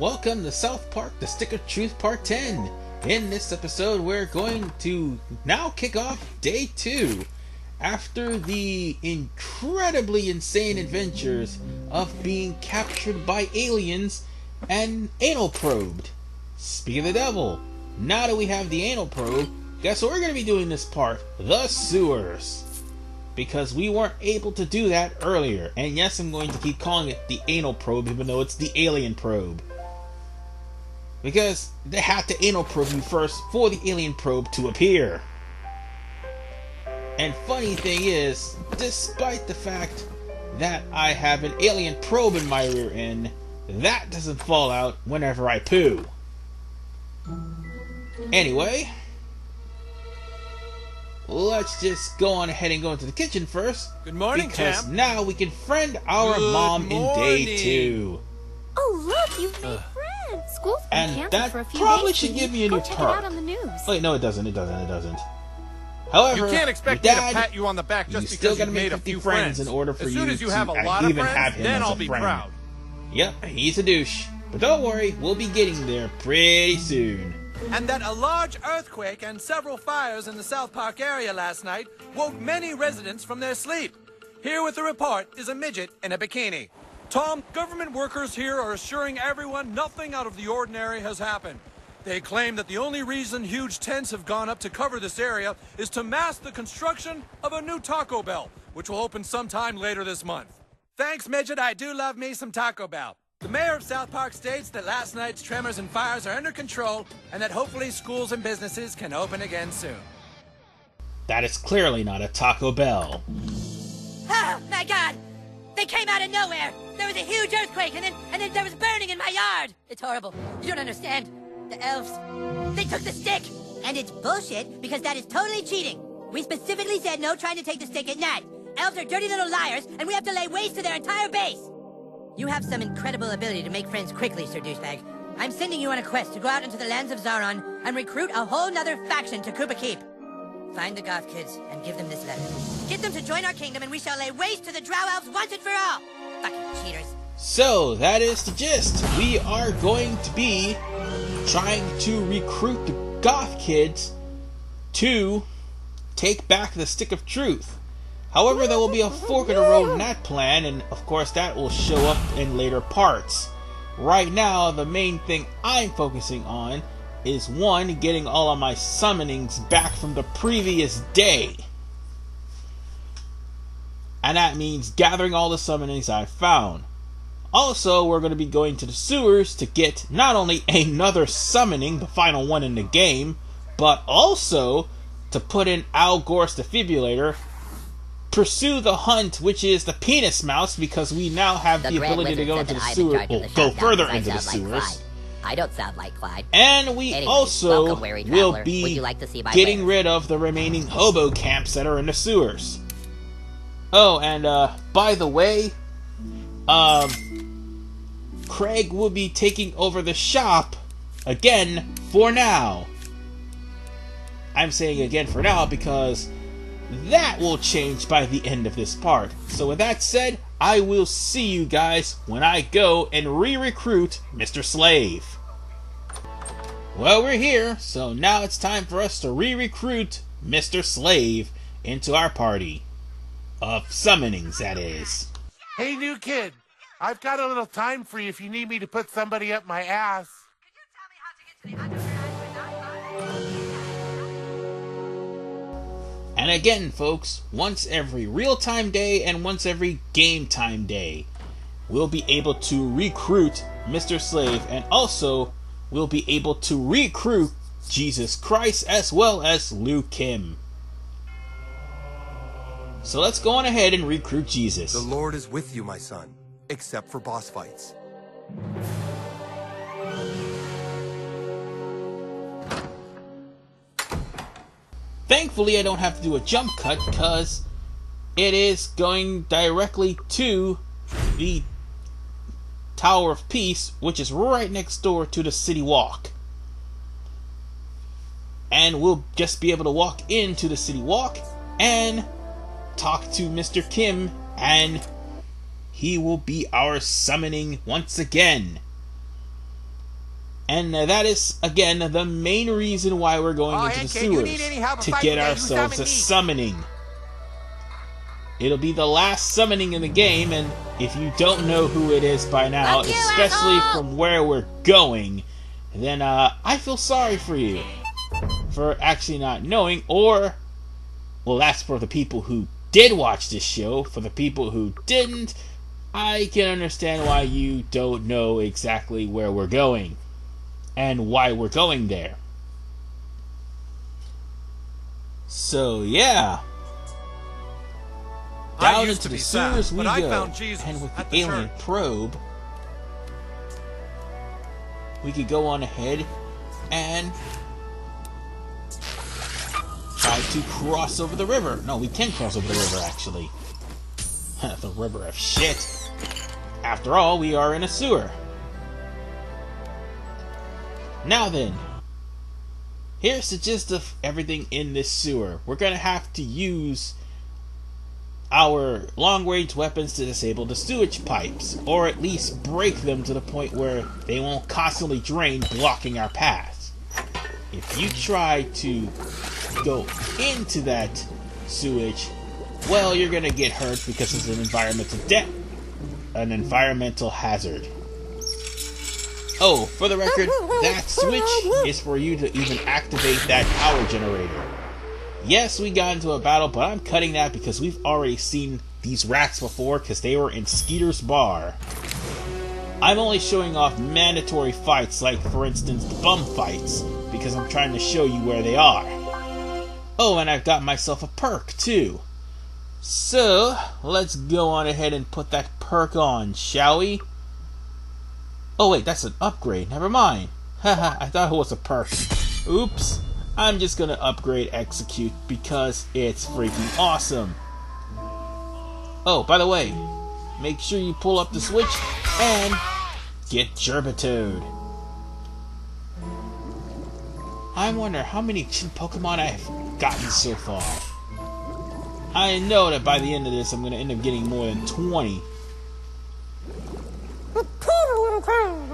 Welcome to South Park, The Stick of Truth Part 10. In this episode, we're going to now kick off Day 2 after the incredibly insane adventures of being captured by aliens and anal probed. Speak of the devil, now that we have the anal probe, guess what we're going to be doing this part? The sewers. Because we weren't able to do that earlier. And yes, I'm going to keep calling it the anal probe even though it's the alien probe. Because they had to anal probe you first for the alien probe to appear. And funny thing is, despite the fact that I have an alien probe in my rear end, that doesn't fall out whenever I poo. Anyway, let's just go on ahead and go into the kitchen first. Good morning, because Champ. now we can friend our mom in Day 2. Oh, look, you've made friends. School's been And canceled that for a few probably days. should give me a Go new check it tarp. out on the news. Wait, no, it doesn't. However, You can't expect your me dad, to pat you on the back you just still because gotta you make made a 50 few friends friends. in order for as soon you as you to have a lot of even friends, have him then as I'll a be friend. proud. Yep, he's a douche. But don't worry, we'll be getting there pretty soon. And that a large earthquake and several fires in the South Park area last night woke many residents from their sleep. Here with the report is a midget in a bikini. Tom, government workers here are assuring everyone nothing out of the ordinary has happened. They claim that the only reason huge tents have gone up to cover this area is to mask the construction of a new Taco Bell, which will open sometime later this month. Thanks, midget. I do love me some Taco Bell. The mayor of South Park states that last night's tremors and fires are under control and that hopefully schools and businesses can open again soon. That is clearly not a Taco Bell. Oh, my God! They came out of nowhere! There was a huge earthquake, and then there was burning in my yard! It's horrible. You don't understand. The elves, they took the stick! And it's bullshit, because that is totally cheating. We specifically said no trying to take the stick at night. Elves are dirty little liars, and we have to lay waste to their entire base! You have some incredible ability to make friends quickly, Sir Douchebag. I'm sending you on a quest to go out into the lands of Zaron and recruit a whole nother faction to Koopa Keep. Find the goth kids and give them this letter. Get them to join our kingdom and we shall lay waste to the drow elves once and for all. Fucking cheaters. So, that is the gist. We are going to be trying to recruit the goth kids to take back the Stick of Truth. However, there will be a fork in the road in that plan, and of course that will show up in later parts. Right now, the main thing I'm focusing on is 1, getting all of my summonings back from the previous day. And that means gathering all the summonings I found. Also, we're going to be going to the sewers to get not only another summoning, the final one in the game, but also to put in Gore's Defibrillator, pursue the hunt, which is the penis mouse, because we now have the ability to go into the sewer, go further into the sewers. I don't sound like Clyde. And we Anyways, also welcome, weary will traveler. be Would you like to see my getting lair? rid of the remaining hobo camps that are in the sewers. Oh, and by the way, Craig will be taking over the shop again for now. I'm saying again for now because that will change by the end of this part. So with that said, I will see you guys when I go and re-recruit Mr. Slave. Well, we're here, so now it's time for us to re-recruit Mr. Slave into our party. Of summonings, that is. Hey, new kid. I've got a little time for you if you need me to put somebody up my ass. And again, folks, once every real-time day and once every game-time day, we'll be able to recruit Mr. Slave, and also we'll be able to recruit Jesus Christ as well as Liu Kim. So let's go on ahead and recruit Jesus. The Lord is with you, my son, except for boss fights. Thankfully, I don't have to do a jump cut because it is going directly to the Tower of Peace, which is right next door to the City Walk. And we'll just be able to walk into the City Walk and talk to Mr. Kim, and he will be our summoning once again. And that is, again, the main reason why we're going into the Hankey, you need any help sewers. To fighting get that, you ourselves summon a me. summoning. It'll be the last summoning in the game, and if you don't know who it is by now, Fuck you, especially asshole! from where we're going, then I feel sorry for you. For actually not knowing, or... Well, that's for the people who did watch this show. For the people who didn't, I can understand why you don't know exactly where we're going. And why we're going there. So, yeah. I Down used into to the be sad, sewers we but go. I found Jesus And with at the the alien church. probe, we could go on ahead and try to cross over the river. No, we can cross over the river, actually. The river of shit. After all, we are in a sewer. Now then, here's the gist of everything in this sewer. We're going to have to use our long-range weapons to disable the sewage pipes, or at least break them to the point where they won't constantly drain, blocking our paths. If you try to go into that sewage, well, you're going to get hurt because it's an environmental hazard. Oh, for the record, that switch is for you to even activate that power generator. Yes, we got into a battle, but I'm cutting that because we've already seen these rats before because they were in Skeeter's bar. I'm only showing off mandatory fights, like, for instance, the bum fights, because I'm trying to show you where they are. Oh, and I've got myself a perk, too. So, let's go on ahead and put that perk on, shall we? Oh wait, that's an upgrade. Never mind. Haha, I thought it was a perk. Oops. I'm just gonna upgrade Execute because it's freaking awesome. Oh, by the way, make sure you pull up the switch and get Gerbatoed. I wonder how many Pokemon I've gotten so far. I know that by the end of this, I'm gonna end up getting more than 20.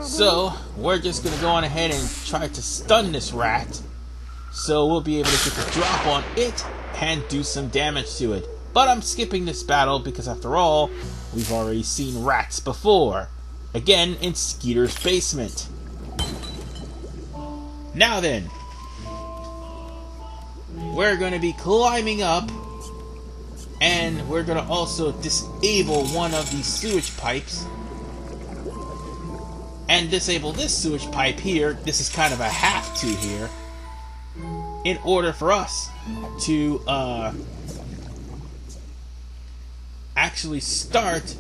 So, we're just gonna go on ahead and try to stun this rat. So we'll be able to get the drop on it and do some damage to it. But I'm skipping this battle because after all, we've already seen rats before. Again, in Skeeter's basement. Now then, we're gonna be climbing up, and we're gonna also disable one of these sewage pipes. And disable this sewage pipe here. This is kind of a have to here. In order for us to actually start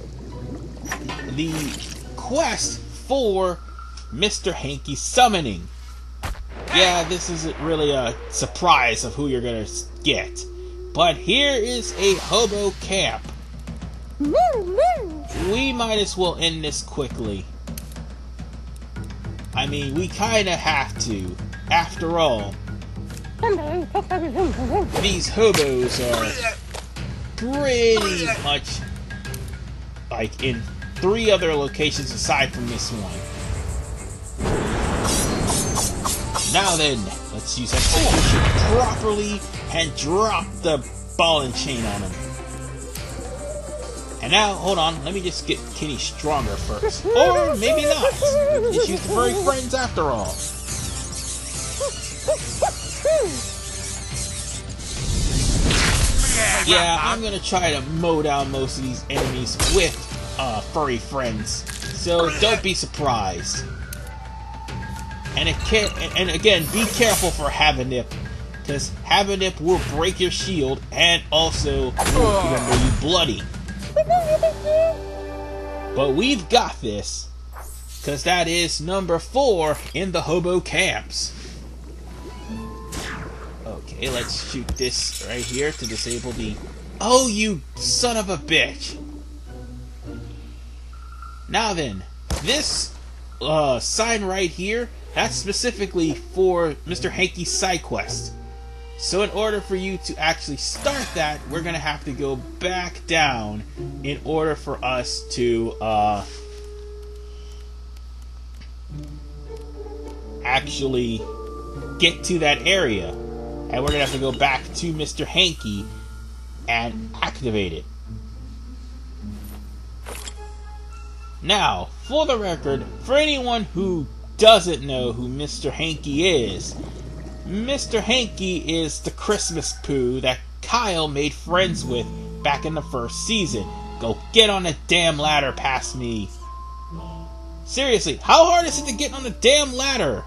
the quest for Mr. Hankey's summoning. Yeah, this isn't really a surprise of who you're gonna get. But here is a Hobo Camp. We might as well end this quickly. I mean, we kinda have to. After all, these hobos are pretty much like in 3 other locations aside from this one. Now then, let's use execution properly and drop the ball and chain on him. And now, hold on, let me just get Kenny stronger first. Or maybe not. Just use the furry friends after all. Yeah, I'm gonna try to mow down most of these enemies with furry friends. So don't be surprised. And again, be careful for Havanip, because Havanip will break your shield and also will render you bloody. But we've got this, because that is number 4 in the Hobo Camps. Okay, let's shoot this right here to disable the... Oh, you son of a bitch! Now then, this sign right here, that's specifically for Mr. Hankey's side quest. So in order for you to actually start that, we're going to have to go back down in order for us to actually get to that area. And we're going to have to go back to Mr. Hankey and activate it. Now, for the record, for anyone who doesn't know who Mr. Hankey is, Mr. Hankey is the Christmas poo that Kyle made friends with back in the first season. Go get on the damn ladder past me. Seriously, how hard is it to get on the damn ladder?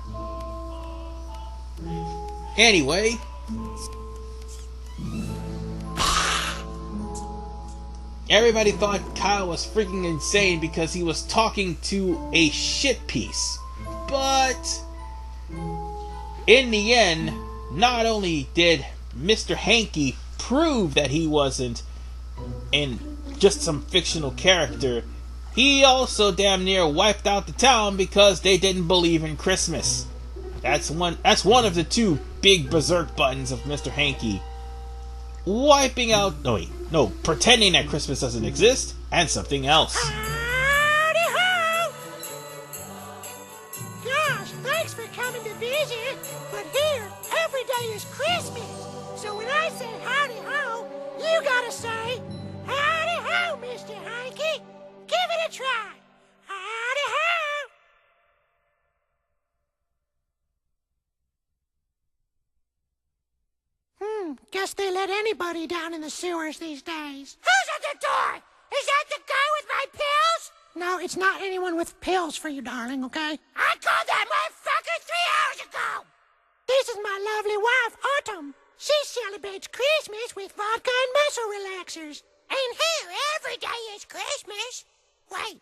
Anyway, everybody thought Kyle was freaking insane because he was talking to a shit piece. But in the end, not only did Mr. Hankey prove that he wasn't in just some fictional character, he also damn near wiped out the town because they didn't believe in Christmas. That's one of the two big berserk buttons of Mr. Hankey. Wiping out... pretending that Christmas doesn't exist, and something else. Howdy Ho! Gosh, thanks for coming to visit, but here, every day is Christmas. So when I say howdy ho, you gotta say, howdy ho, Mr. Hankey. Give it a try. Howdy ho! Guess they let anybody down in the sewers these days. Who's at the door? Is that the guy with my pills? No, it's not anyone with pills for you, darling, okay? I called that motherfucker 3 hours ago! This is my lovely wife, Autumn. She celebrates Christmas with vodka and muscle relaxers. And here, every day is Christmas. Wait,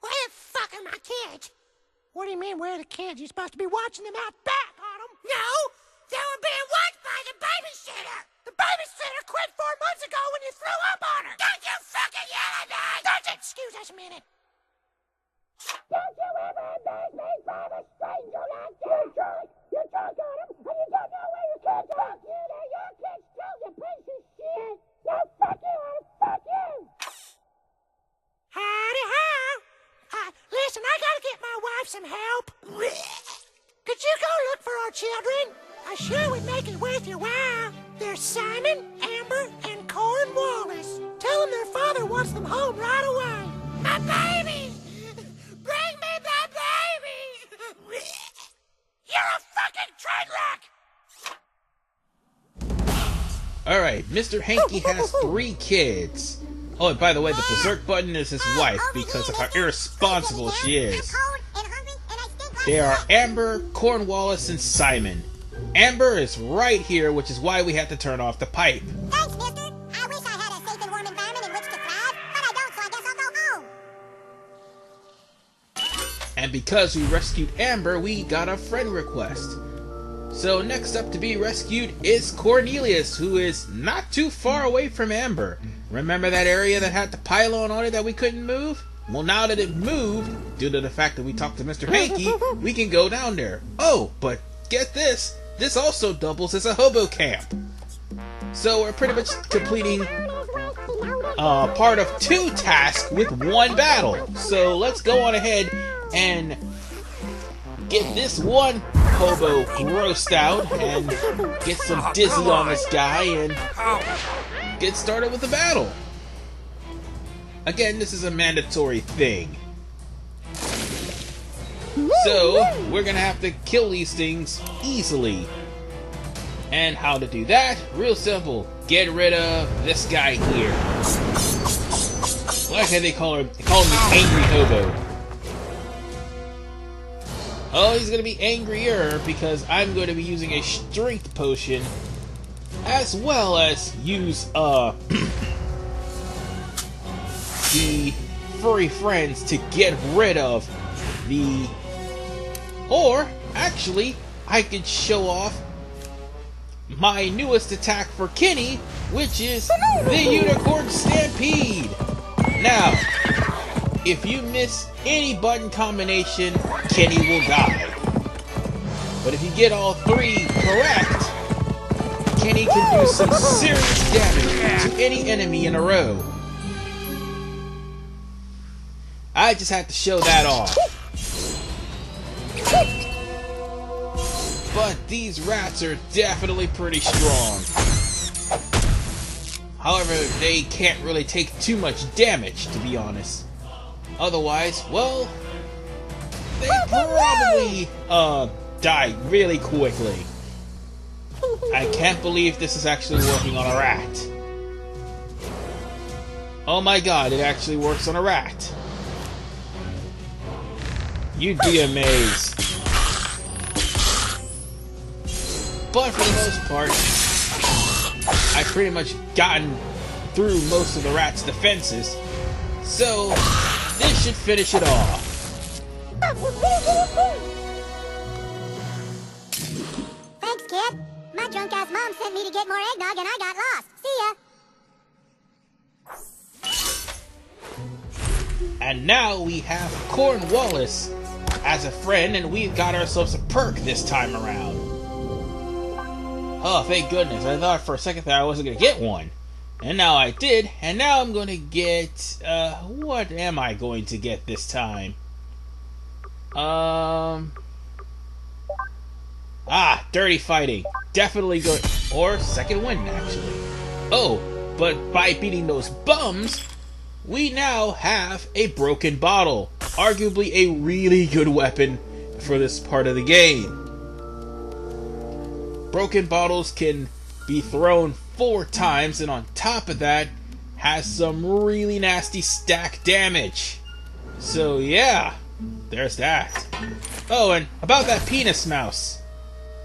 where the fuck are my kids? What do you mean, where are the kids? You're supposed to be watching them out back, Autumn. No! They were being watched by the babysitter! The babysitter quit 4 months ago when you threw up on her! Don't you fucking yell at me! Don't you excuse us a minute! Don't you ever embarrass me from a stranger like you, Charlie! You drunk on him, and you don't know where your kids are! Fuck you, they're your kids too, you piece of shit! No, fuck you, fuck you! Howdy ho! Listen, I gotta get my wife some help. Could you go look for our children? I sure would make it worth your while. There's Simon, Amber, and Cornwallis. Tell them their father wants them home right away. My babies! Bring me my babies! You're a fucking train wreck! Alright, Mr. Hankey has 3 kids. Oh, and by the way, the berserk button is his wife because of how irresponsible she is. They are Amber, Cornwallis, and Simon. Amber is right here, which is why we had to turn off the pipe. Thanks, mister. I wish I had a safe and warm environment in which to thrive, but I don't, so I guess I'll go home. And because we rescued Amber, we got a friend request. So next up to be rescued is Cornelius, who is not too far away from Amber. Remember that area that had the pylon on it that we couldn't move? Well, now that it moved, due to the fact that we talked to Mr. Hankey, we can go down there. Oh, but get this. This also doubles as a hobo camp. So we're pretty much completing part of 2 tasks with 1 battle. So let's go on ahead and get this one hobo grossed out and get some dizzy on this guy and get started with the battle. Again, this is a mandatory thing. So, we're gonna have to kill these things easily. And how to do that? Real simple. Get rid of this guy here. Why can't they call him Angry Hobo? Oh, he's gonna be angrier because I'm going to be using a strength potion as well as use the furry friends to get rid of the... Or, actually, I could show off my newest attack for Kenny, which is the Unicorn Stampede. Now, if you miss any button combination, Kenny will die. But if you get all 3 correct, Kenny can do some serious damage to any enemy in a row. I just had to show that off. but these rats are definitely pretty strong. However, they can't really take too much damage, to be honest. Otherwise, well, they probably die really quickly. I can't believe this is actually working on a rat. Oh my god, it actually works on a rat. You'd be amazed. But for the most part, I've pretty much gotten through most of the rat's defenses, so this should finish it off. Thanks, kid. My drunk-ass mom sent me to get more eggnog and I got lost. See ya. And now we have Cornwallis as a friend, and we've got ourselves a perk this time around. Oh, thank goodness. I thought for a second that I wasn't going to get one. And now I did, and now I'm going to get... what am I going to get this time? Dirty fighting. Definitely good. Or second wind, actually. Oh, but by beating those bums, we now have a broken bottle. Arguably a really good weapon for this part of the game. Broken bottles can be thrown 4 times, and on top of that, has some really nasty stack damage. So yeah, there's that. Oh, and about that penis mouse.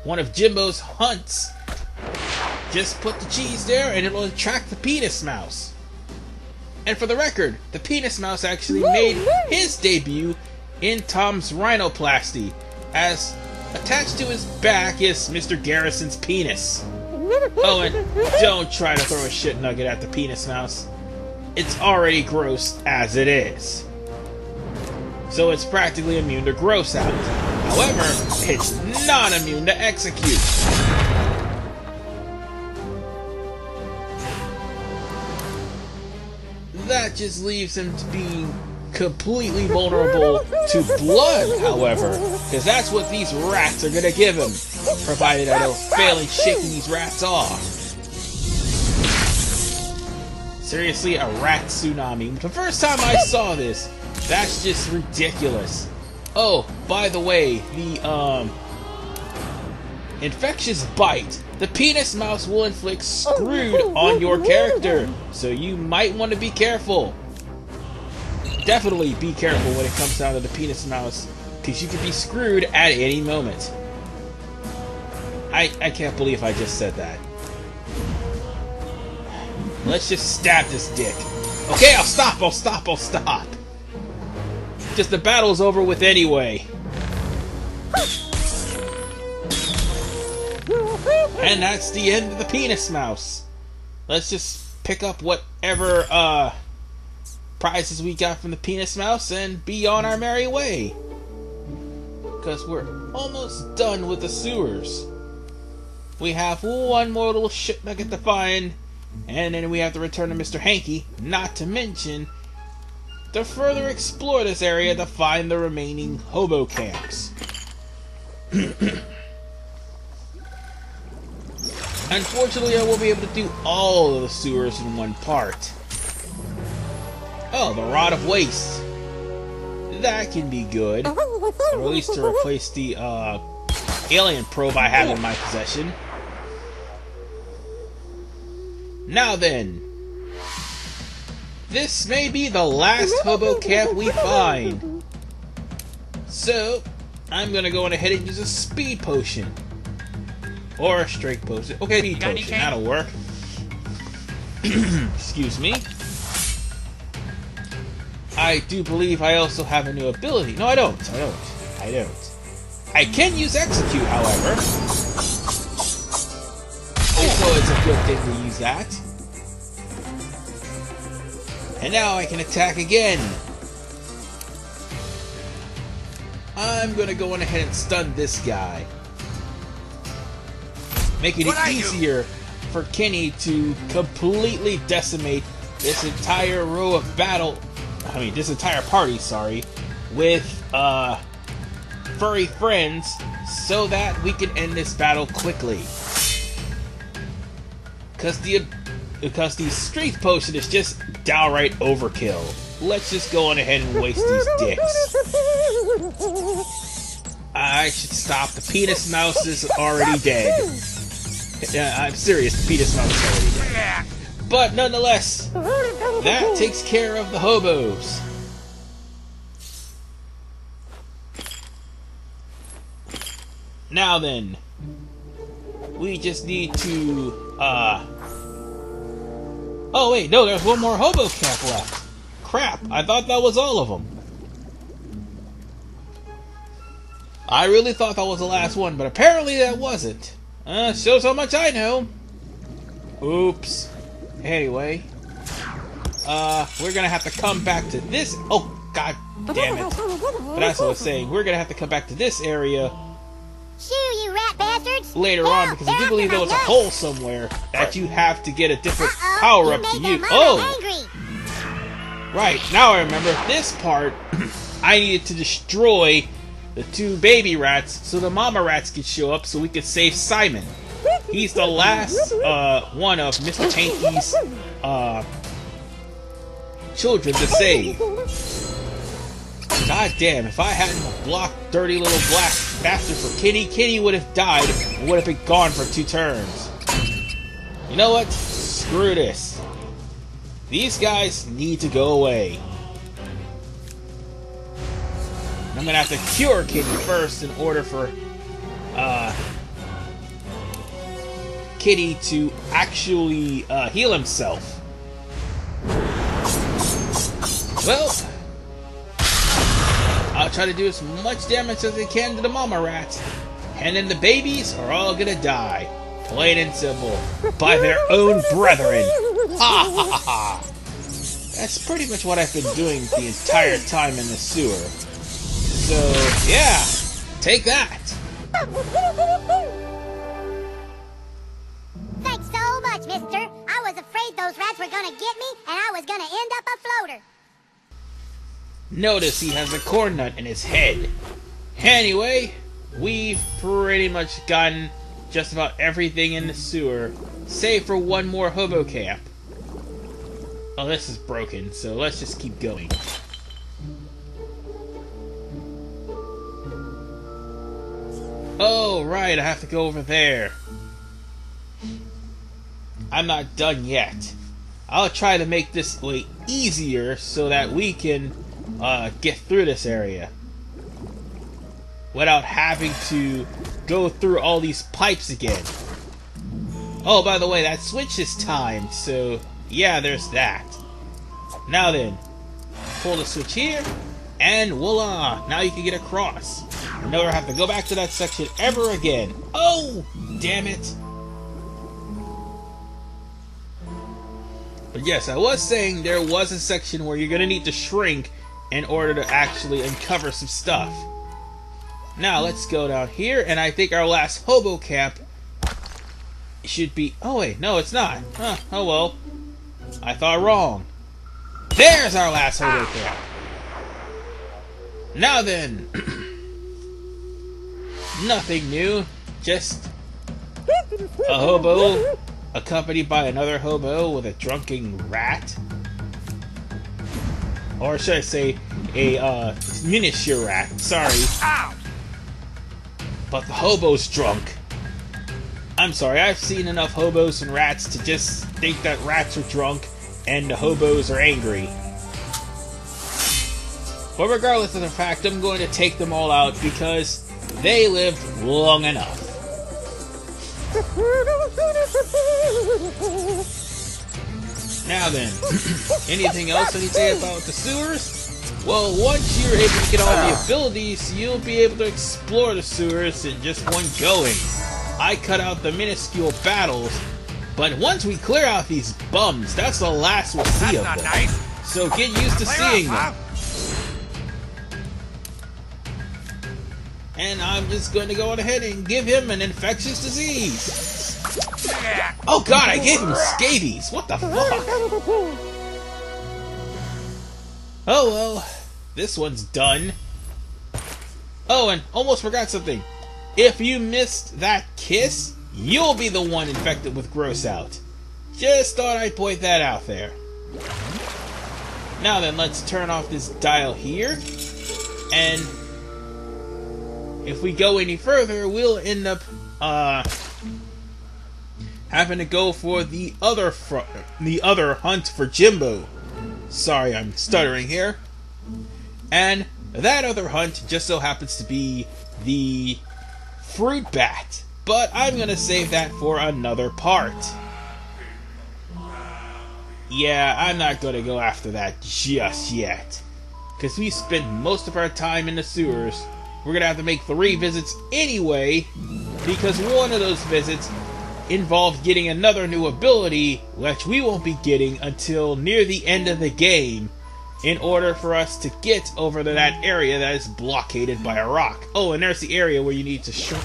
One of Jimbo's hunts. Just put the cheese there and it'll attract the penis mouse. And for the record, the penis mouse actually made his debut in Tom's rhinoplasty, as attached to his back is Mr. Garrison's penis. Oh, and don't try to throw a shit nugget at the penis mouse. It's already gross as it is. So it's practically immune to gross out. However, it's not immune to execute. That just leaves him to being completely vulnerable to blood, however, because that's what these rats are gonna give him, provided I don't fail in shaking these rats off. Seriously, a rat tsunami. The first time I saw this, that's just ridiculous. Oh, by the way, the infectious bite. The penis mouse will inflict screwed on your character, so you might want to be careful. Definitely be careful when it comes down to the penis mouse, because you could be screwed at any moment. I can't believe I just said that. Let's just stab this dick. Okay, I'll stop. Just the battle's over with anyway. And that's the end of the penis mouse. Let's just pick up whatever prizes we got from the penis mouse and be on our merry way. Because we're almost done with the sewers. We have one more little shit nugget to find, and then we have to return to Mr. Hankey, not to mention to further explore this area to find the remaining hobo camps. Unfortunately, I won't be able to do all of the sewers in one part. Oh, the Rod of Waste. That can be good. Or at least to replace the alien probe I have in my possession. Now then, this may be the last hobo camp we find. So, I'm gonna go on ahead and use a speed potion. Or a strength potion. Okay, speed potion, that'll work. Excuse me. I do believe I also have a new ability. No, I don't. I can use execute, however. So it's a good thing to use that. And now I can attack again. I'm gonna go on ahead and stun this guy, making it easier for Kenny to completely decimate this entire row of battle. I mean, this entire party, sorry, with furry friends so that we can end this battle quickly. Because the strength potion is just downright overkill. Let's just go on ahead and waste these dicks. I should stop. The penis mouse is already dead. I'm serious, the penis mouse is already dead. But nonetheless, that takes care of the hobos. Now then, we just need to, oh wait, no, there's one more hobo camp left. Crap, I thought that was all of them. I really thought that was the last one, but apparently that wasn't. Shows how much I know. Oops. Anyway, we're gonna have to come back to this. Oh, god damn it. But that's what I was saying. We're gonna have to come back to this area. Shoo, you rat bastards! Later on, because I do believe there was a hole somewhere that you have to get a different power-up to use. Oh! Right, now I remember. This part, I needed to destroy the 2 baby rats so the mama rats could show up so we could save Simon. He's the last one of Mr. Hankey's children to save. God damn, if I hadn't blocked dirty little black bastard for Kitty, Kitty would have died and would have been gone for 2 turns. You know what? Screw this. These guys need to go away. I'm gonna have to cure Kitty first in order for Kitty to actually heal himself. Well, I'll try to do as much damage as I can to the mama rats, and then the babies are all gonna die, plain and simple, by their own brethren. Ha ha ha ha! That's pretty much what I've been doing the entire time in the sewer. So, yeah, take that! Thanks so much, mister. I was afraid those rats were gonna get me, and I was gonna end up a floater. Notice he has a corn nut in his head. Anyway, we've pretty much gotten just about everything in the sewer, save for one more hobo camp. Oh, this is broken, so let's just keep going. Oh, right, I have to go over there. I'm not done yet. I'll try to make this way easier so that we can get through this area without having to go through all these pipes again. Oh, by the way, that switch is timed, so yeah, there's that. Now then, pull the switch here, and voila! Now you can get across. You never have to go back to that section ever again. Oh, damn it! But yes, I was saying there was a section where you're gonna need to shrink in order to actually uncover some stuff. Now let's go down here, and I think our last hobo camp should be... Oh wait, no it's not. Huh, oh well. I thought wrong. There's our last hobo camp. Now then, nothing new, just a hobo accompanied by another hobo with a drunken rat. Or should I say, a miniature rat, sorry. But the hobo's drunk. I'm sorry, I've seen enough hobos and rats to just think that rats are drunk and the hobos are angry. But regardless of the fact, I'm going to take them all out because they lived long enough. Now then, anything else I need to say about the sewers? Well, once you're able to get all the abilities, you'll be able to explore the sewers in just one going. I cut out the minuscule battles, but once we clear out these bums, that's the last we'll see of them. Nice. So get used to seeing them. And I'm just going to go on ahead and give him an infectious disease. Oh god, I gave him scabies! What the fuck? Oh well, this one's done. Oh, and almost forgot something. if you missed that kiss, you'll be the one infected with gross out. Just thought I'd point that out there. Now then, let's turn off this dial here, and if we go any further, we'll end up having to go for the other hunt for Jimbo. Sorry, I'm stuttering here. And that other hunt just so happens to be the fruit bat, but I'm gonna save that for another part. Yeah, I'm not gonna go after that just yet, because we spent most of our time in the sewers. We're gonna have to make 3 visits anyway, because one of those visits involved getting another new ability, which we won't be getting until near the end of the game, in order for us to get over to that area that is blockaded by a rock. Oh, and there's the area where you need to shrink.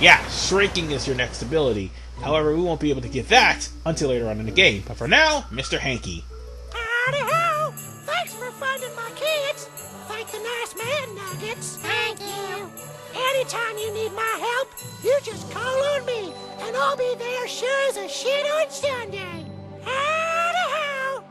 Yeah, shrinking is your next ability. However, we won't be able to get that until later on in the game. But for now, Mr. Hankey. Howdy ho! Thanks for finding my kids. Thank the nice man, Nuggets. Thank you. Anytime you need my help, you just call on me, and I'll be there sure as a shit on Sunday. Howdy ho!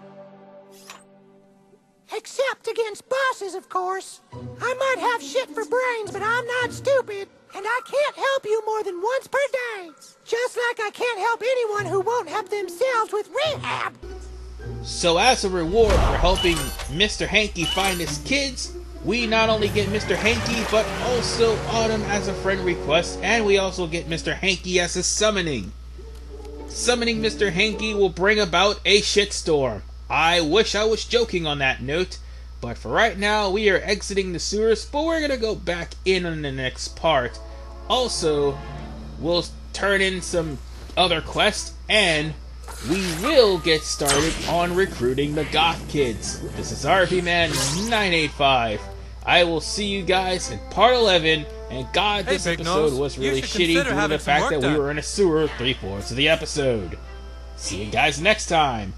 Except against bosses, of course. I might have shit for brains, but I'm not stupid, and I can't help you more than once per day. Just like I can't help anyone who won't help themselves with rehab. So as a reward for helping Mr. Hankey find his kids, we not only get Mr. Hankey, but also Autumn as a friend request, and we also get Mr. Hankey as a summoning. Summoning Mr. Hankey will bring about a shitstorm. I wish I was joking on that note, but for right now, we are exiting the sewers, but we're gonna go back in on the next part. Also, we'll turn in some other quests, and we will get started on recruiting the goth kids. This is RPMan985. I will see you guys in part 11, and God, this Big episode Nose, was you really should shitty consider due to having the some fact work that we done. were in a sewer 3/4 of the episode. See you guys next time.